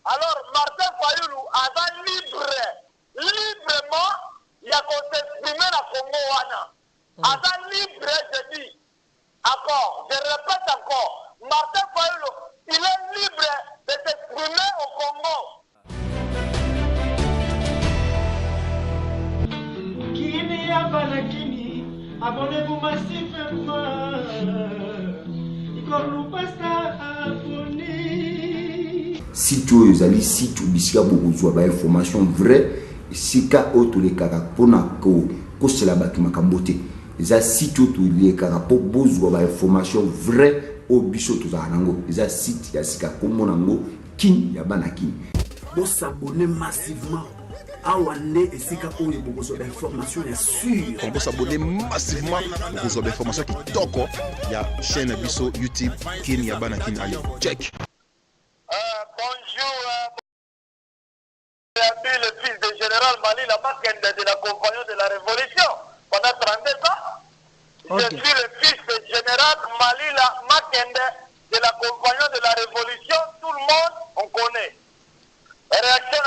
Alors, Martin Fayoulou a librement, il y a qu'on s'exprimer dans Congo Wana. A libre, je dis. Encore, je répète encore, Martin Fayoulou, il est libre de s'exprimer au Congo. Kini Abanakini, abonnez-vous massivement. Si tu es si tu bisika beaucoup de information vraie, sika auto les caractères que c'est la bâtiment camboté. Les sites où les caractères besoin d'information vraie au bichot tout ça nango. Les sites ya sika comme nango kin ya banaki. Bon s'abonner massivement. Awande et sika où il y a beaucoup d'informations sûres. On peut s'abonner massivement pour des informations qui toko. Il y a chaîne biso YouTube kin ya banaki allez check. Bonjour, le fils du général Mali Makende de la compagnie de la Révolution pendant 32 ans. Je suis le fils du général Mali Makende de la compagnie de la Révolution. Tout le monde, on connaît. Réaction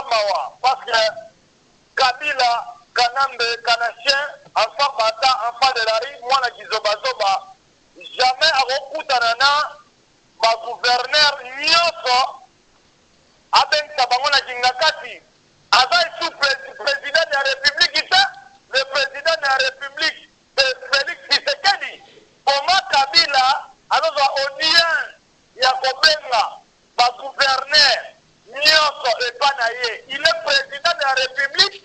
mawa parce que Kabila, Kanambe, Kanachien, enfant Bata, enfant de la rue, moi la Kizobazoba. Jamais à Rokutanana, ma gouverneur Nyoso, Aben Sabangona Kingakati, Azaï sous président de la République, le président de la République, Félix Tshisekedi, Oma Kabila, alors Onien, Yakobenga, ma gouverneur Nyoso et Panaye, il est président de la République,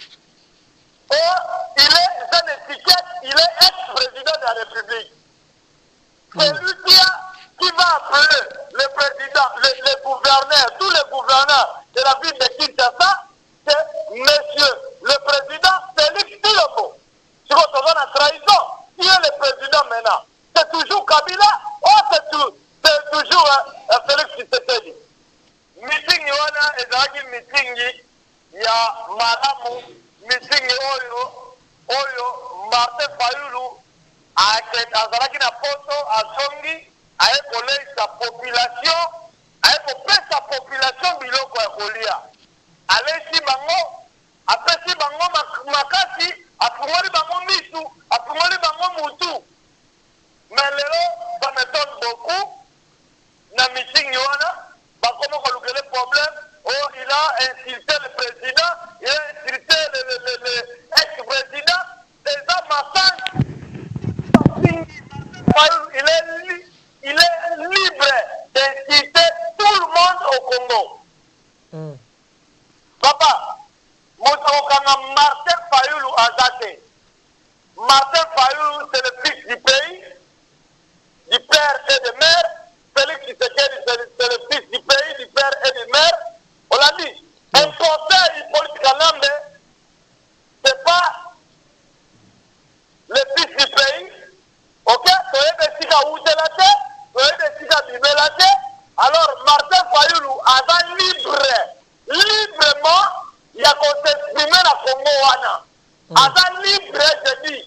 il est un étiquette, il est ex-président de la République. C'est lui qui va appeler le président, les gouverneurs, tous les gouverneurs de la ville de Kinshasa, c'est monsieur le président Félix Tshilombo. Si vous avez la trahison, qui est le président maintenant? C'est toujours Kabila ou c'est toujours Félix Tshisekedi? Meeting wana ezaki meeting ya malamu, meeting oyo Martin Fayoulou azalaki na poto azongi ayekolesa population ayekopesa population biloko ya kolia alesi bango apesi bango makasi afungoli bango misu afungoli bango mutu mais lelo ça m'étonne beaucoup na meeting wana bakoma kolukele problème oh il a insulté le président il a insulté le ex-président des massacres. Il est libre d'inciter tout le monde au Congo. Papa, Martin Fayoulou Azate. Martin Fayoulou, c'est le fils du pays, du père et de mère. Félix Tshisekedi, c'est le fils du pays, du père et de mère. On l'a dit. Un conseil politique à l'âme, c'est pas le fils du pays. Ok, alors Martin Fayoulou a librement, il y a qu'on s'exprimer la Congo Wana. A libre, je dis.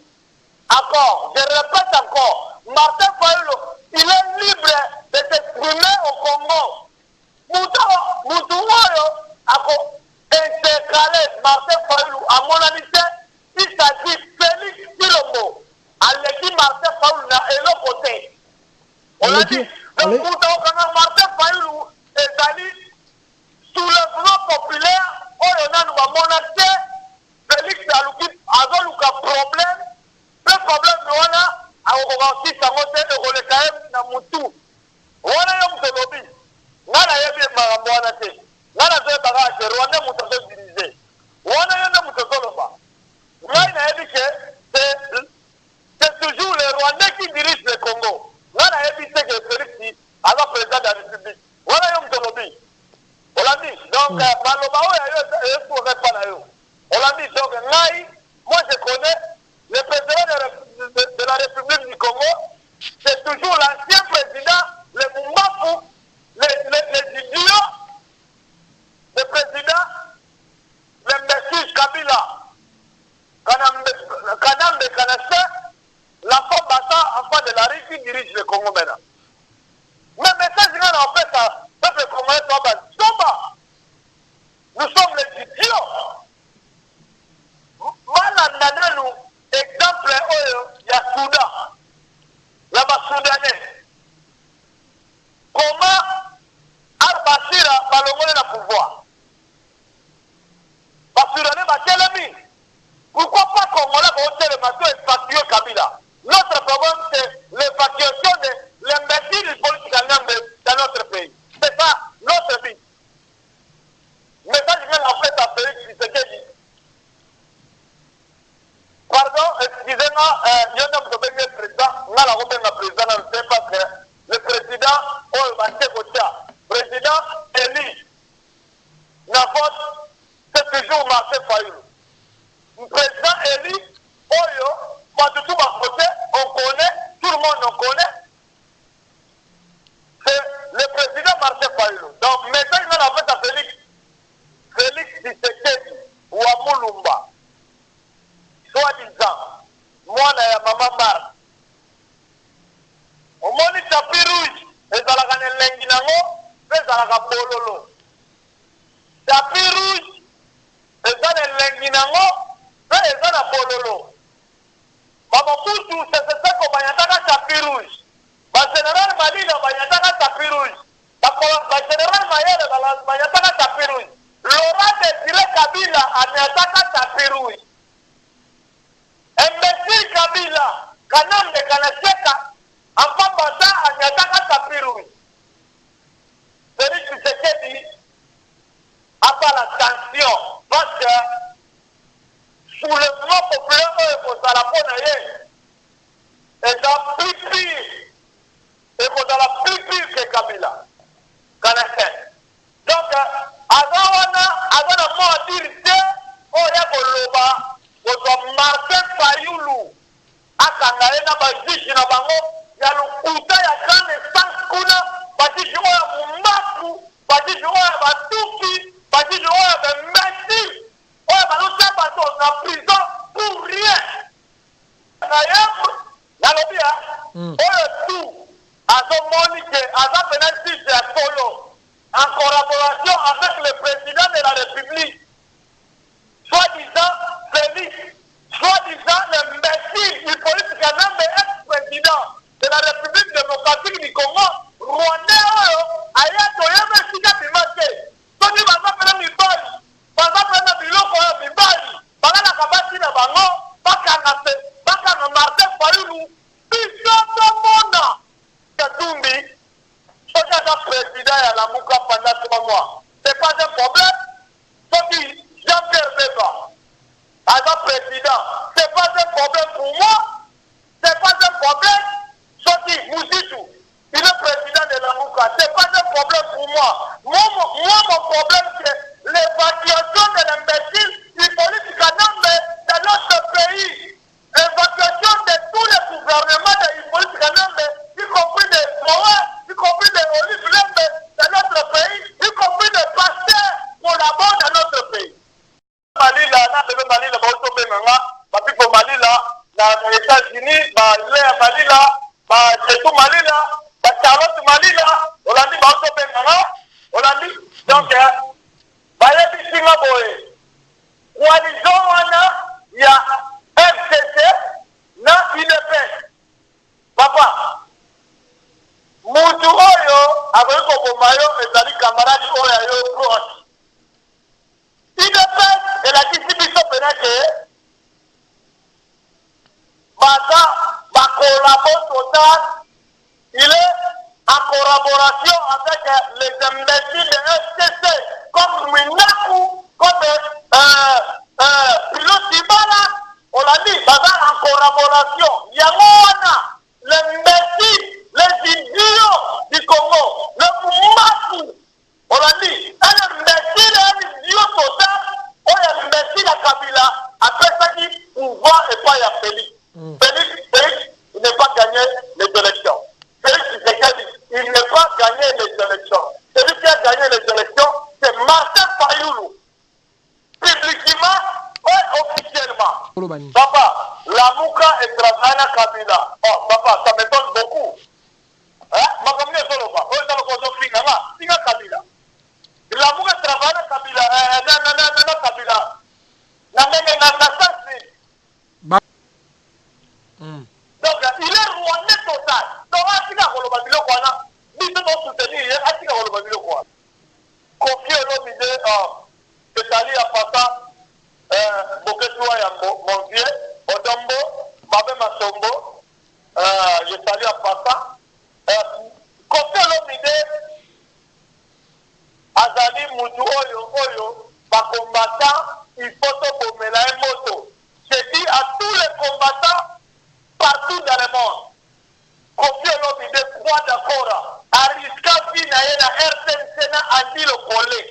Encore, je répète encore, Martin Fayoulou, il est libre de s'exprimer au Congo. Moutouoyo a intercalé Martin Fayoulou à mon avis, il s'agit Félix Tshilombo. Aleki Martin Fayoulou na elo côté. On a dit, donc Martin Fayoulou est allé soulèvement populaire, on a nous monacé, Félix Alouki a un problème, le problème on a, aussi ça monte le KM na Moutou. On a eu un lobby, on a eu un maramouanate, on a eu un bagage, on a eu un moutouzo divisé, on a eu un moutouzo loba. On a eu c'est toujours les Rwandais qui dirigent le Congo. On a évité que Félix alors président de la République. On a eu un lobby. On l'a dit. Donc, Malobao on l'a dit. Donc, moi je connais le président de la République du Congo. C'est toujours l'ancien président, le Mumbaku, les idiots, le président, le monsieur Kabila, Kanambe Kanachien, la femme Bata, enfant de la rue qui dirige le Congo maintenant. Même Mato évacuer Kabila. Notre problème, c'est l'évacuation de l'imbécile politique dans notre pays. C'est ça, notre but. Mais ça, je viens en fait à Félix Tshisekedi. Pardon, excusez-moi, il y a un président, on a la président, parce que le président, président élu, n'a vote, c'est toujours Martin Fayoulou. Le président élu, Oyo, pas de tout ma côté, on connaît, tout le monde en connaît. C'est le président Martin Fayoulou. Donc maintenant, il a fait à Félix Tshisekedi ou à Moulumba. Soi-disant, moi, na maman Mar. Au moins, il tapis rouge. Et ça la gagne l'enguinango, et ça la pololo. Tapis rouge, et ça l'enguinango, et ça la pololo. Maman Poutou, c'est ça qu'on va y avoir tapis rouge. Le général Mali, va y avoir tapis rouge. Le général Mayele, va y avoir tapis rouge. Laurent Désiré Kabila, a attaqué tapis rouge. Imbécile Kabila, Kanam de Kanacheka, en Pambasa, a attaqué tapis rouge. Félix Tshisekedi a pas la tension parce que sous le mouvement populaire, il faut la ponailler. Et dans plus pire, il faut la plus pire que Kabila. Kanacheka. Donc, avant de moi dire que, on est pour l'Oba, on Martin Fayoulou, à Kangaé, na Bajishi, na Bango, il y a le Kouta, il y a grande instance Kuna, Bajishi, il y a Mumbaku, Bajishi, il y a Batouki, Bajishi, il y a Messi, il y a l'autre bateau en prison pour rien. D'ailleurs, il y a le bien, il y a tout, à son monique, à sa pénalité, à Solo, en collaboration avec le président de la République, soi-disant Félix, soi-disant l'imbécile, il politique un ex-président de la République démocratique du Congo, Rwandais, Ayato, Yamesika, Bimate, Tony Bazapena Mibali, Bazapena Biloko, Mibali, Bagala Kabasi na Bango, Bakana Martin Fayoulou, Bisoto Mona, Katumbi, Soka président à la Mouka pendant 3 mois. C'est pas un problème. Soki, Jean-Pierre Beba, à président, c'est pas un problème pour moi. C'est pas un problème. Soki, Mouzitou, il est président de la Mouka. C'est pas un problème pour moi. Moi, mon problème, c'est l'évacuation de l'imbécile du politique dans notre pays. L'évacuation de tous les gouvernements du politique y compris des Moïse, y compris des Olive Lembe dans notre pays, y compris des pasteurs collaborent dans notre pays. Malila, Malila, Papipo Malila, dans les États-Unis, Léa Malila, Chetou Malila, Charlotte Malila, Hollandi, Hollandi. Donc, Bayebi Singaboé, coalition, il y a FCC, na UNEPES. Papa, Moutou Oyo, avec Kobomayo, et Zali camarade Oyo proche. UNEPES, elle a dit si Bissot Pénèque, ma collabo total, il est en collaboration avec les imbéciles de FCC, comme Minakou, comme Pilote Ibala, on l'a dit, en collaboration. Yamona, l'imbécile, les idiots du Congo, le Moumakou, on l'a dit, un imbécile, un idiot total, on a l'imbécile à Kabila, après ça qui pouvoir et pas y a Félix. Félix, il n'est pas gagné les élections. Félix, il n'est pas gagné les élections. Celui qui a gagné les élections, c'est Martin Fayoulou. Publiquement, et officiellement. Papa, la Mouka est travaillée à Kabila. Oh, papa, ça m'étonne beaucoup. Hein? Ma commune est solo pas. Oh, ça le cause Finga Kabila. La Mouka travaille à Kabila. Non, Kabila. Donc, il est rwandais total. Donc, il a le Babylon. Il doit soutenir. Il a le Babylon. Confier l'homme idée. C'est allé à Pata. Boketua ya mon vieux, Odombo, mutu oyo combattants, il faut que un moto. Je dis à tous les combattants partout dans le monde, Kofi Olomide croit d'accord, à risquer vie na RTNC na andi le collé,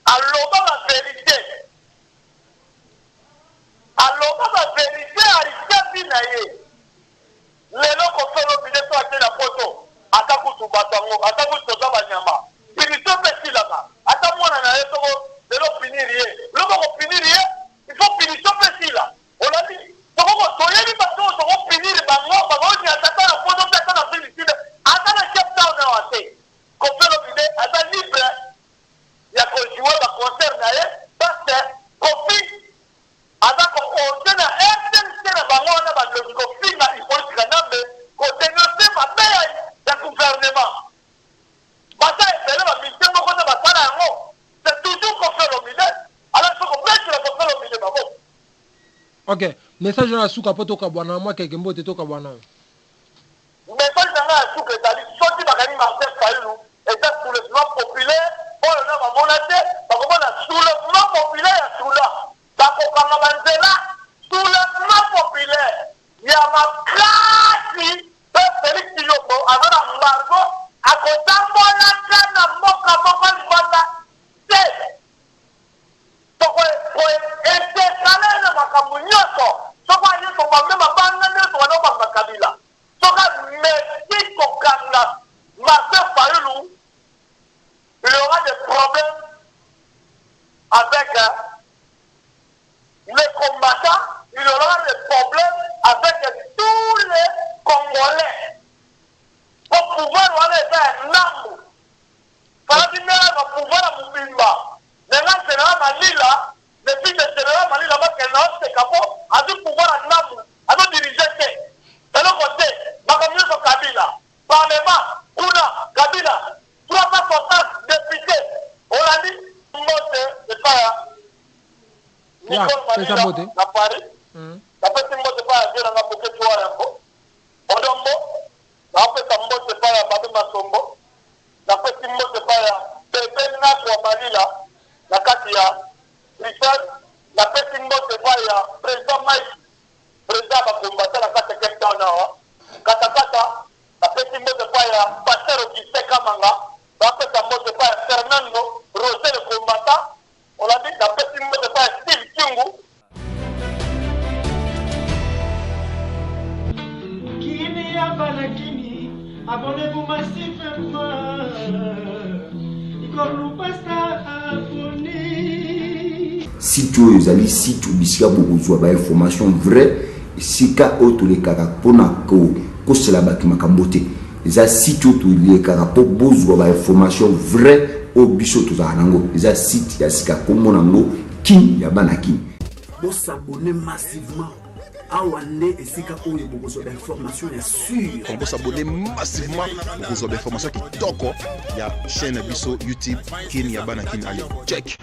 à l'oba la vérité, à risquer vie na ye. Les gens Kofi Olomide sont achetés la photo, ataku tubatango, ataku tozaba nyama, finissons petit là-bas, ataku mwana na yeto. De l'eau finir, l'eau finir, il faut finir ce là. On a dit, donc on y a des bateaux, on finir, on y a la photo, on a fait ici, attends la chef down dans la tête. Qu'on fait l'opinion, attends libre, il y a qu'on joue le concert, parce que Kofi, attends qu'on tient à RTNC, on a le Kofi, il faut le canapé, qu'on dénonce ma paix, le gouvernement. Bata est belle, ma mission, on a pas ça là, c'est toujours qu'on fait l'omide. Alors il faut qu'on mette le qu'on fait l'omide, bravo. Ok, message dans la souka poto kabwana, moi quelqu'un mot teto kabwana. Message dans la souka, c'est-à-dire sorti Bakani Martin Fayulu, et ça soulèvement populaire, on a ma monnaie, parce qu'on a soulèvement populaire à Soula. Parce qu'on a Manzela, soulèvement populaire. Il y a ma classe, Félix Tiloko, avec la Margot, à côté de moi, la Moka, il y aura des problèmes avec les combattants, il y aura des problèmes avec tous les Congolais. Pour pouvoir faire un arbre, il va pouvoir Moubimba. Maintenant, c'est Malila, le fils de général Malila, c'est capot, a dû pouvoir un arbre, a dû diriger. De l'autre côté, Makamio Kabila, Parlement, Kuna, Kabila, 360 députés, on a dit, c'est pas Nicole Malila, à Paris, la petite mot de pas dire dans la pocket de Warambo, Odombo, la petite mot de pas Babé Masombo, la petite mot de pas Bébé Nakwa Malila, la Katia, Richard, la petite mot de pas président Mike, président va combattre la carte de Kemptana, Katakata, la petite mot de pas Pasteur Augustin Kamanga, la petite mot de pas Fernando, Rosé le combattant, on a dit la petite mot de pas Steve Kingu. Kini Abalakini, abonnez-vous massivement. Site oyo ezali site bisika bokozwa ba information vraie sika oyo tolekaka mpona kosala bato makambo te eza site oyo tolekaka mpo bozwa ba information vraie oyo biso tozalaka nango eza site ya sika kombo nango King ya bana King. Bosabone massivement awa nde esika oyo bokozwa ba information ya sûr. Bosabone massivement bokozwa ba information kitoko ya chaîne biso YouTube King ya bana King. Allez check.